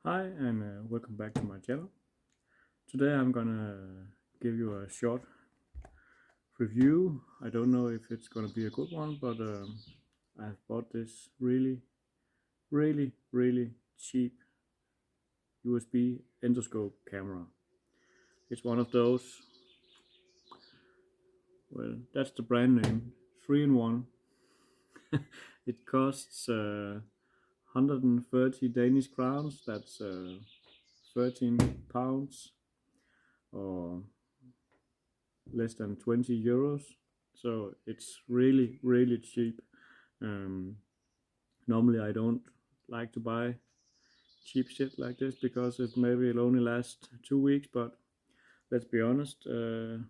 Hi and welcome back to my channel. Today I'm gonna give you a short review. I don't know if it's gonna be a good one, but I've bought this really cheap USB endoscope camera. It's one of those, well, that's the brand name, 3-in-1. It costs 130 Danish crowns, that's 13 pounds or less than 20 euros, so it's really cheap. um, Normally I don't like to buy cheap shit like this because it maybe it'll only last 2 weeks, but let's be honest, I'm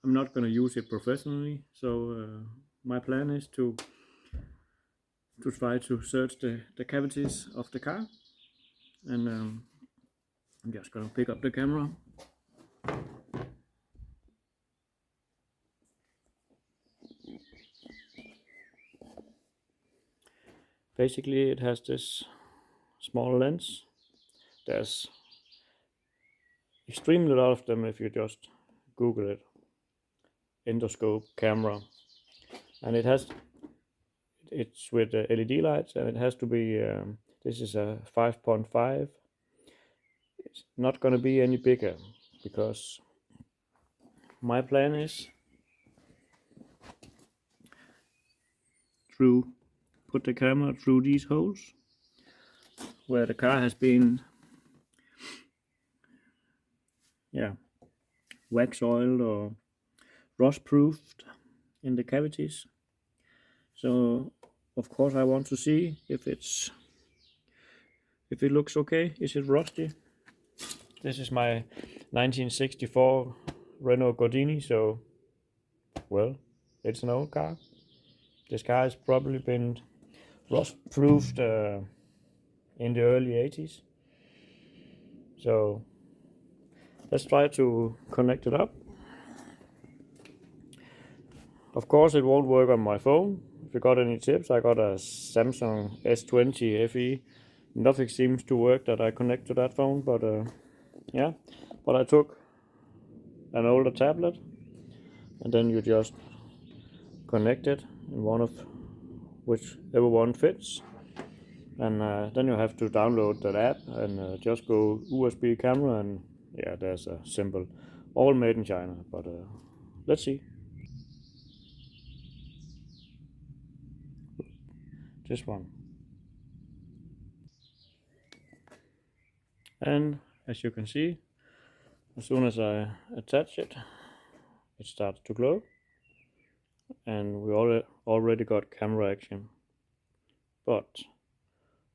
not going to use it professionally, so my plan is to try to search the cavities of the car, and I'm just going to pick up the camera. Basically it has this small lens. There's extremely lot of them if you just Google it, endoscope camera, and it's with LED lights, and it has to be this is a 5.5. It's not going to be any bigger because my plan is to put the camera through these holes where the car has been, yeah, wax oiled or rust proofed in the cavities. So of course I want to see if it looks okay. Is it rusty? This is my 1964 Renault Gordini, so well, it's an old car. This car has probably been rust proofed in the early 80s. So let's try to connect it up. Of course it won't work on my phone. If you got any tips, I got a Samsung S20 FE. Nothing seems to work that I connect to that phone, but yeah. But I took an older tablet, and then you just connect it in one of whichever one fits, and then you have to download that app and just go USB camera, and yeah, there's a symbol, all made in China, but let's see. This one, and as you can see, as soon as I attach it, it starts to glow, and we already got camera action. But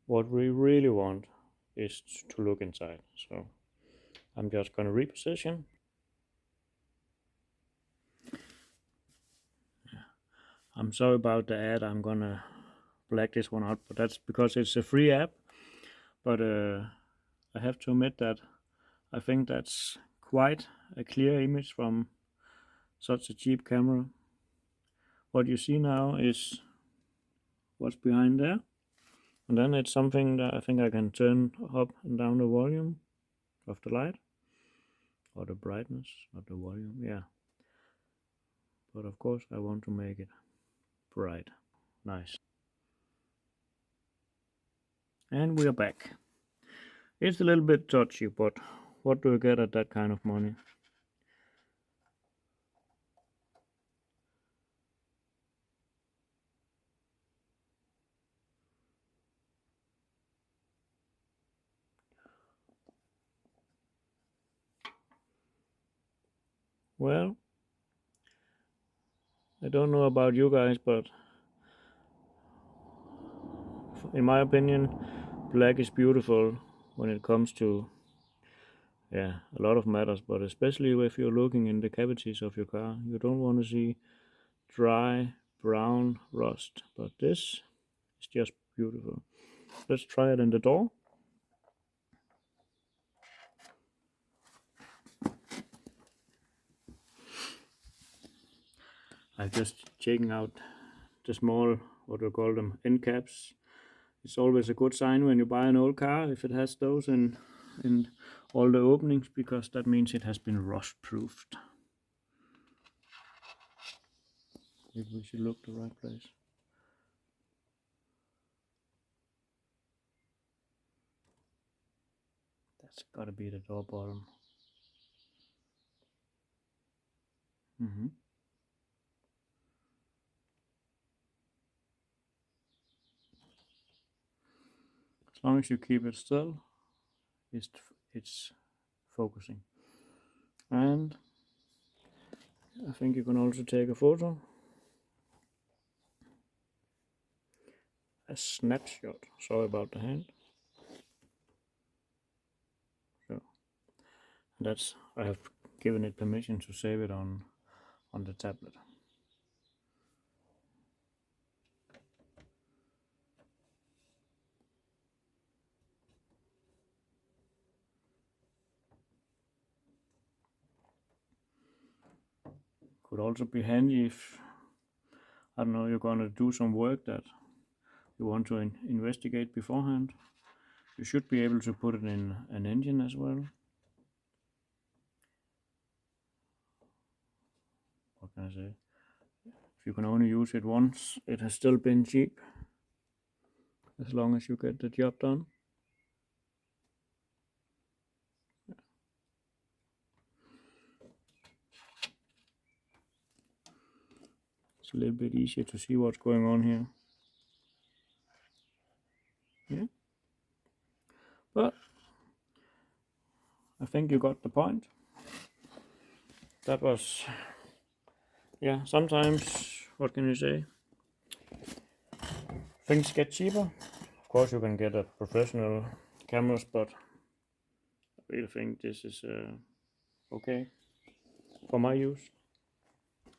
what we really want is to look inside, so I'm just gonna reposition. I'm sorry about the ad, I'm gonna black this one out, but that's because it's a free app. But I have to admit that I think that's quite a clear image from such a cheap camera. What you see now is what's behind there, and then it's something that I think I can turn up and down the volume of the light, or the brightness, not the volume, yeah. But of course I want to make it bright, nice. And we are back. It's a little bit touchy, but what do you get at that kind of money? Well, I don't know about you guys, but in my opinion, black is beautiful when it comes to, yeah, a lot of matters, but especially if you're looking in the cavities of your car. You don't want to see dry brown rust, but this is just beautiful. Let's try it in the door. I'm just checking out the small, what do you call them, end caps. It's always a good sign when you buy an old car if it has those in all the openings, because that means it has been rust proofed. If we should look the right place. That's gotta be the door bottom. Mm-hmm. As long as you keep it still, it's focusing. And I think you can also take a photo, a snapshot. Sorry about the hand. So that's, I have given it permission to save it on the tablet. Could also be handy if, I don't know, you're gonna do some work that you want to investigate beforehand. You should be able to put it in an engine as well. What can I say? If you can only use it once, it has still been cheap, as long as you get the job done. It's a little bit easier to see what's going on here. Yeah. But I think you got the point. That was, yeah, sometimes, what can you say? Things get cheaper. Of course, you can get a professional cameras, but I really think this is okay for my use.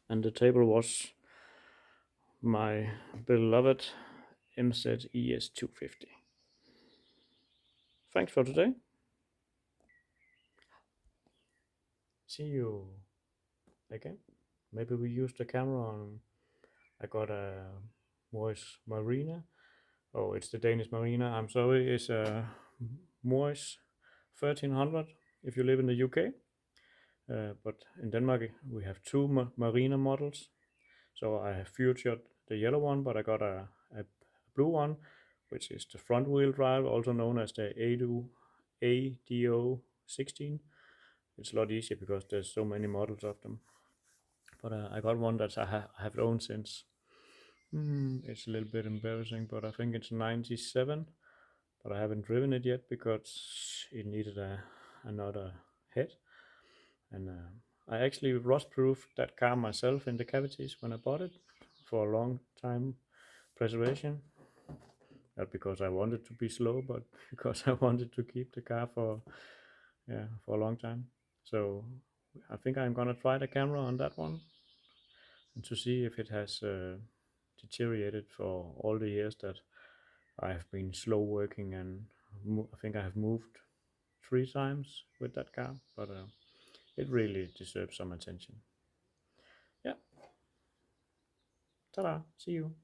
And the table was my beloved MZ-ES250. Thanks for today. See you again. Maybe we use the camera on. I got a Morris Marina. Oh, it's the Danish Marina. I'm sorry. It's a Morris 1300 if you live in the UK. But in Denmark we have two Marina models. So I have featured the yellow one, but I got a blue one, which is the front wheel drive, also known as the ADO 16. It's a lot easier because there's so many models of them. But I got one that I have owned since, it's a little bit embarrassing, but I think it's 97. But I haven't driven it yet because it needed another head. And I actually rust-proofed that car myself in the cavities when I bought it for a long time preservation. Not because I wanted to be slow, but because I wanted to keep the car for a long time. So I think I'm gonna try the camera on that one and to see if it has deteriorated for all the years that I have been slow working, and I think I have moved 3 times with that car, but it really deserves some attention. Yeah, ta-da, see you.